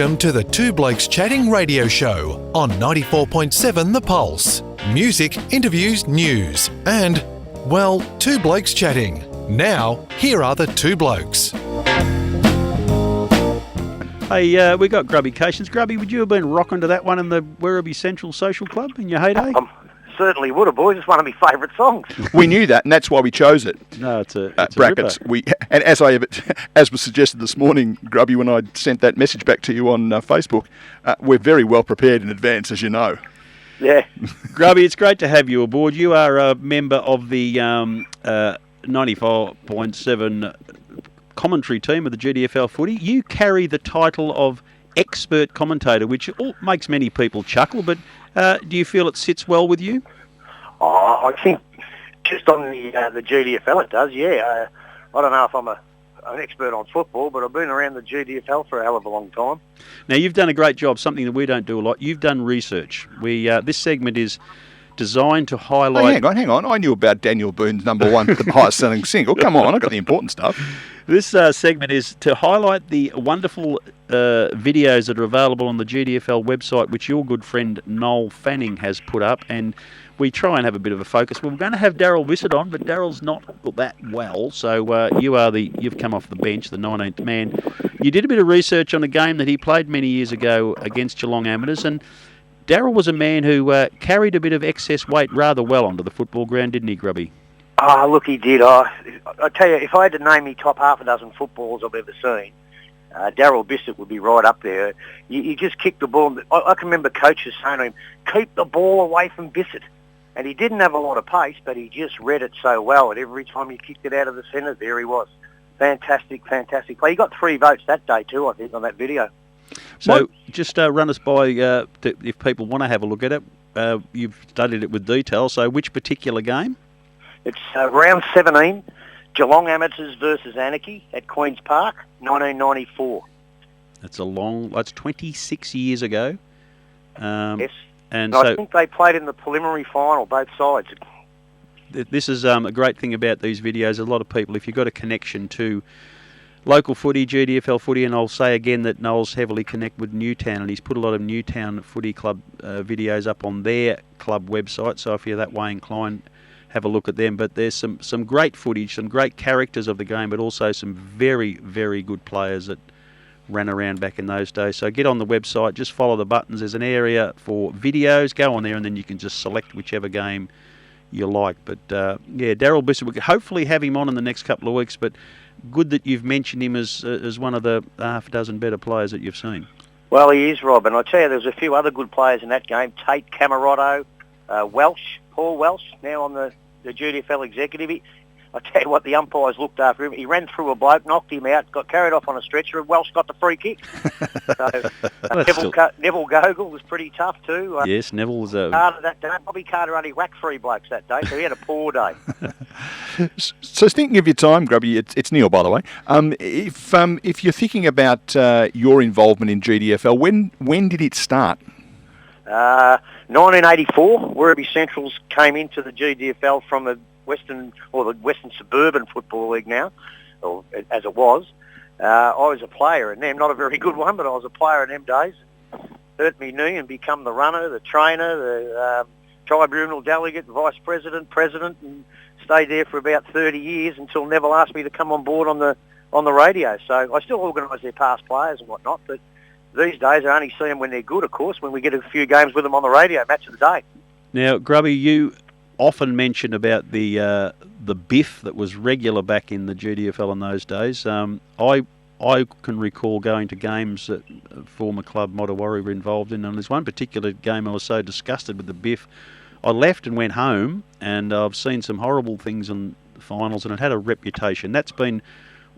Welcome to the Two Blokes Chatting radio show on 94.7 The Pulse. Music, interviews, news, and, well, Two Blokes Chatting. Now, here are the two blokes. Hey, we got Grubby Cations. Grubby, would you have been rocking to that one in the Werribee Central Social Club in your heyday? Certainly would have, boys. It's one of my favourite songs. We knew that, and that's why we chose it. No, it's a brackets. And as was suggested this morning, Grubby, when I sent that message back to you on Facebook, we're very well prepared in advance, as you know. Yeah. Grubby, it's great to have you aboard. You are a member of the 94.7 commentary team of the GDFL footy. You carry the title of expert commentator, which makes many people chuckle, but do you feel it sits well with you? I think just on the GDFL it does, yeah. I don't know if I'm an expert on football, but I've been around the GDFL for a hell of a long time. Now, you've done a great job, something that we don't do a lot. You've done research. This segment is designed to highlight... Hang on. I knew about Daniel Boone's number one, the highest selling single. Come on, I got the important stuff. This segment is to highlight the wonderful videos that are available on the GDFL website, which your good friend Noel Fanning has put up, and we try and have a bit of a focus. We're going to have Daryl Bissett on, but Daryl's not that well, so you've come off the bench, the 19th man. You did a bit of research on a game that he played many years ago against Geelong Amateurs, and Daryl was a man who carried a bit of excess weight rather well onto the football ground, didn't he, Grubby? Oh, look, he did. I tell you, if I had to name me top half a dozen footballers I've ever seen, Daryl Bissett would be right up there. You just kick the ball. I can remember coaches saying to him, keep the ball away from Bissett. And he didn't have a lot of pace, but he just read it so well. And every time he kicked it out of the centre, there he was. Fantastic play. He got 3 votes that day too, I think, on that video. So just run us by, if people want to have a look at it, you've studied it with detail. So which particular game? It's round 17, Geelong Amateurs versus Anarchy at Queen's Park, 1994. That's 26 years ago. Yes. And I think they played in the preliminary final, both sides. This is a great thing about these videos. A lot of people, if you've got a connection to local footy, GDFL footy, and I'll say again that Noel's heavily connected with Newtown, and he's put a lot of Newtown Footy Club videos up on their club website, so if you're that way inclined, have a look at them. But there's some great footage, some great characters of the game, but also some very, very good players that ran around back in those days. So get on the website, just follow the buttons. There's an area for videos. Go on there and then you can just select whichever game you like. But Daryl Bissett, we could hopefully have him on in the next couple of weeks, but good that you've mentioned him as one of the half a dozen better players that you've seen. Well, he is, Rob, and I tell you, there's a few other good players in that game. Tate Camarotto, Paul Welsh, now on the GDFL executive. I tell you what, the umpires looked after him. He ran through a bloke, knocked him out, got carried off on a stretcher, and Welsh got the free kick. So Neville Gogol was pretty tough too. Yes, Neville was Carter that day. Bobby Carter only whacked 3 blokes that day, so he had a poor day. So thinking of your time, Grubby, it's Neil, by the way. If you're thinking about your involvement in GDFL, when did it start? 1984, Werribee Centrals came into the GDFL from the Western Suburban Football League now, or as it was. I was a player in them, not a very good one, but I was a player in them days. Hurt me knee and become the runner, the trainer, the tribunal delegate, vice president, and stayed there for about 30 years until Neville asked me to come on board on the radio. So I still organise their past players and whatnot, but these days I only see them when they're good, of course, when we get a few games with them on the radio, match of the day. Now, Grubby, you often mention about the biff that was regular back in the GDFL in those days. I can recall going to games that former club Mottawarri were involved in, and there's one particular game I was so disgusted with the biff, I left and went home, and I've seen some horrible things in the finals, and it had a reputation. That's been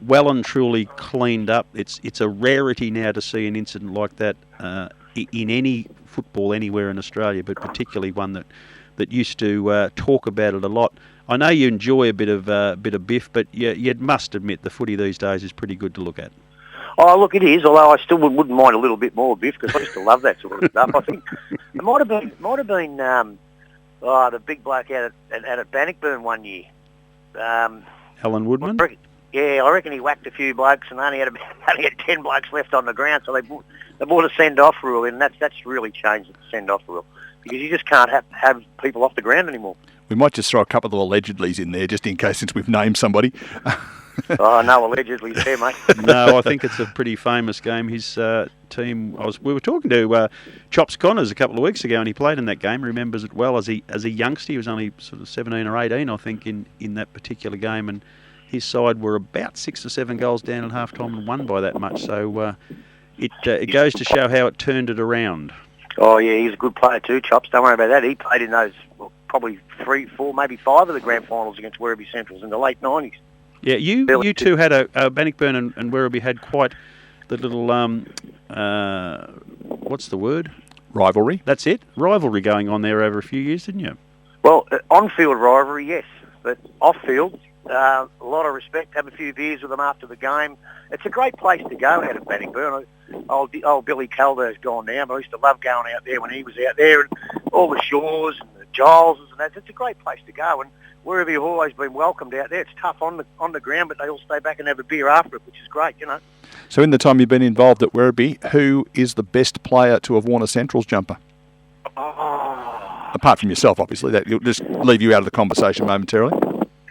well and truly cleaned up. It's a rarity now to see an incident like that in any football anywhere in Australia, but particularly one that used to talk about it a lot. I know you enjoy a bit of biff, but you must admit the footy these days is pretty good to look at. Oh, look, it is, although I still wouldn't mind a little bit more biff because I used to love that sort of stuff. I think it might have been the big bloke out at Bannockburn one year. Alan Woodman? Yeah, I reckon he whacked a few blokes and only had 10 blokes left on the ground, so they brought a send-off rule in, and that's really changed the send-off rule, because you just can't have people off the ground anymore. We might just throw a couple of allegedlys in there, just in case, since we've named somebody. Oh, no, allegedly there, mate. No, I think it's a pretty famous game. His team. We were talking to Chops Connors a couple of weeks ago, and he played in that game. Remembers it well as a youngster. He was only sort of 17 or 18, I think, in that particular game, and his side were about 6 or 7 goals down at half time and won by that much. So it goes to show how it turned it around. Oh yeah, he's a good player too, Chops. Don't worry about that. He played in those probably 3, 4, maybe 5 of the grand finals against Werribee Centrals in the late 90s. Yeah, you two had Bannockburn and Werribee had quite the little what's the word? Rivalry. That's it. Rivalry going on there over a few years, didn't you? Well, on-field rivalry, yes, but off-field, a lot of respect. Have a few beers with them after the game. It's a great place to go out at Bannockburn. Old Billy Calder's gone now, but I used to love going out there when he was out there, and all the Shaws and the Gileses and that. It's a great place to go, and Werribee have always been welcomed out there. It's tough on the ground, but they all stay back and have a beer after it, which is great, you know. So in the time you've been involved at Werribee, who is the best player to have worn a Centrals jumper? Oh. Apart from yourself, obviously. That, you'll just leave you out of the conversation momentarily.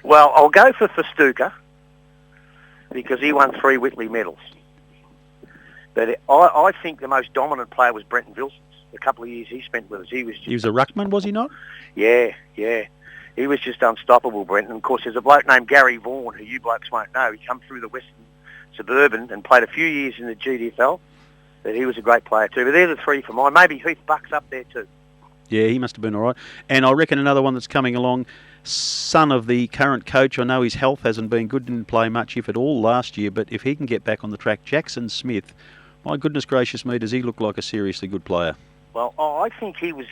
Well, I'll go for Festuca, because he won 3 Whitley medals. But I think the most dominant player was Brenton Vilsons. The couple of years he spent with us, he was Yeah. He was just unstoppable, Brenton. And of course, there's a bloke named Gary Vaughan, who you blokes won't know. He come through the Western Suburban and played a few years in the GDFL. But he was a great player too. But they're the 3 for mine. Maybe Heath Buck's up there too. Yeah, he must have been all right. And I reckon another one that's coming along, son of the current coach. I know his health hasn't been good, didn't play much, if at all, last year. But if he can get back on the track, Jackson Smith, my goodness gracious me, does he look like a seriously good player? Well, I think he was...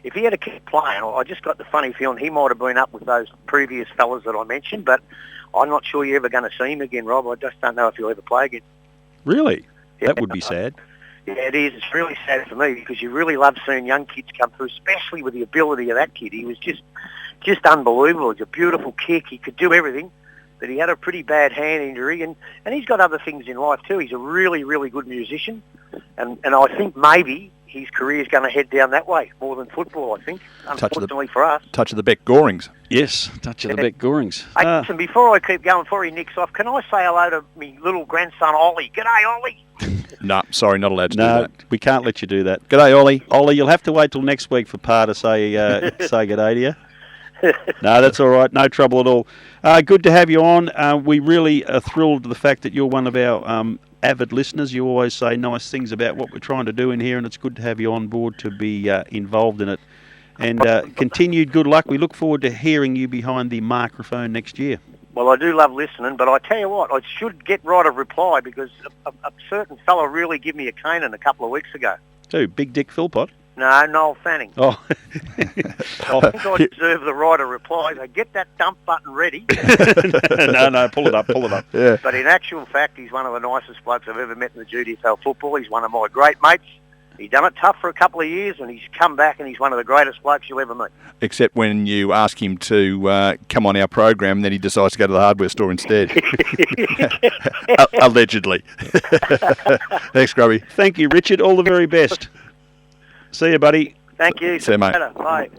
If he had kept playing, I just got the funny feeling he might have been up with those previous fellas that I mentioned, but I'm not sure you're ever going to see him again, Rob. I just don't know if he'll ever play again. Really? Yeah, that would be sad. Yeah, it is. It's really sad for me, because you really love seeing young kids come through, especially with the ability of that kid. He was just unbelievable. He's a beautiful kick. He could do everything, but he had a pretty bad hand injury, and he's got other things in life too. He's a really, really good musician, and I think maybe his career is going to head down that way more than football, I think, unfortunately for us. Touch of the Beck Gorings. Yes, touch of the Beck Gorings. Hey, listen, before I keep going, before he nicks off, can I say hello to me little grandson, Ollie? G'day, Ollie. No, sorry, not allowed to do No, that. we can't let you do that. G'day, Ollie. Ollie, you'll have to wait till next week for Pa to say g'day to you. No, that's all right. No trouble at all. Good to have you on. We really are thrilled to the fact that you're one of our avid listeners. You always say nice things about what we're trying to do in here, and it's good to have you on board to be involved in it. And continued good luck. We look forward to hearing you behind the microphone next year. Well, I do love listening, but I tell you what, I should get right of reply, because a certain fella really gave me a caning a couple of weeks ago. Who? Big Dick Philpott? No, Noel Fanning. Oh. I think I deserve the right of reply. So get that dump button ready. No, pull it up. Yeah. But in actual fact, he's one of the nicest blokes I've ever met in the GDFL football. He's one of my great mates. He's done it tough for a couple of years, and he's come back, and he's one of the greatest blokes you'll ever meet. Except when you ask him to come on our program, then he decides to go to the hardware store instead. Allegedly. Thanks, Grubby. Thank you, Richard. All the very best. See you, buddy. Thank you. See you, mate. Bye.